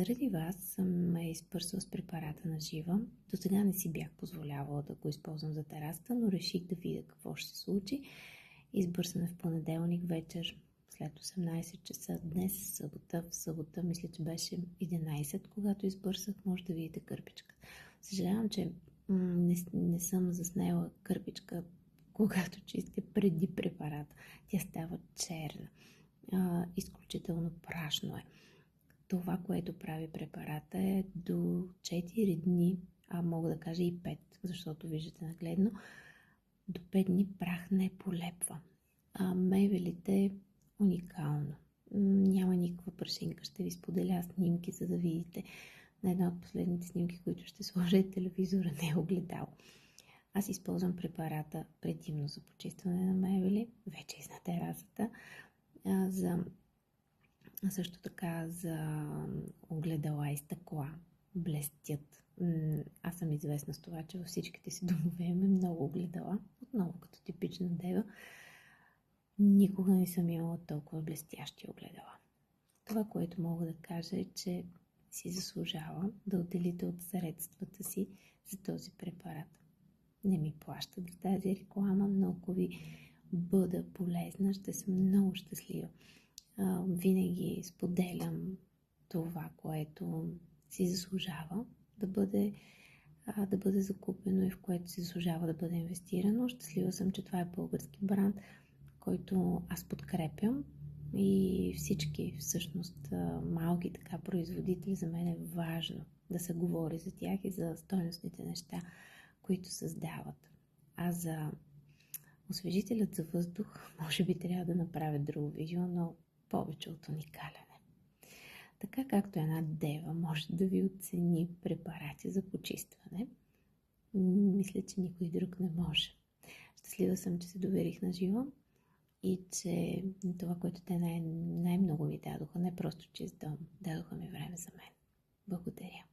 Заради вас съм ме изпърсвала с препарата на жива. До сега не си бях позволявала да го използвам за терасата, но реших да видя какво ще се случи. Избърсаме в понеделник вечер след 18 часа. Днес е събота. В събота мисля, че беше 11, когато избърсах. Може да видите кърпичка. Съжалявам, че не съм заснела кърпичка, когато чистя преди препарата. Тя става черна. Изключително прашно е. Това, което прави препарата е до 4 дни, а мога да кажа и 5, защото виждате нагледно, до 5 дни прах не полепва. Мейвелите е уникално. Няма никаква прашинка. Ще ви споделя снимки, за да видите. На една от последните снимки, които ще сложа, телевизора не е огледал. Аз използвам препарата предимно за почистване на мебели, вече и на терасата, също така за огледала и стъкла, блестят. Аз съм известна с това, че във всичките си домове имаме много огледала, отново като типична дева. Никога не съм имала толкова блестящи огледала. Това, което мога да кажа е, че си заслужава да отделите от средствата си за този препарат. Не ми плащат за тази реклама, но ако ви бъда полезна, ще съм много щастлива. Винаги споделям това, което си заслужава да бъде закупено и в което си заслужава да бъде инвестирано. Щастлива съм, че това е български бранд, който аз подкрепям, и всички всъщност малки така производители. За мен е важно да се говори за тях и за стойностните неща, които създават. А за освежителят за въздух може би трябва да направя друго видео, но повече от уникален е. Така както една дева може да ви оцени препарати за почистване, мисля, че никой друг не може. Щастлива съм, че се доверих на жива и че това, което те най-много ми дадоха, не просто чист дом, дадоха ми време за мен. Благодаря.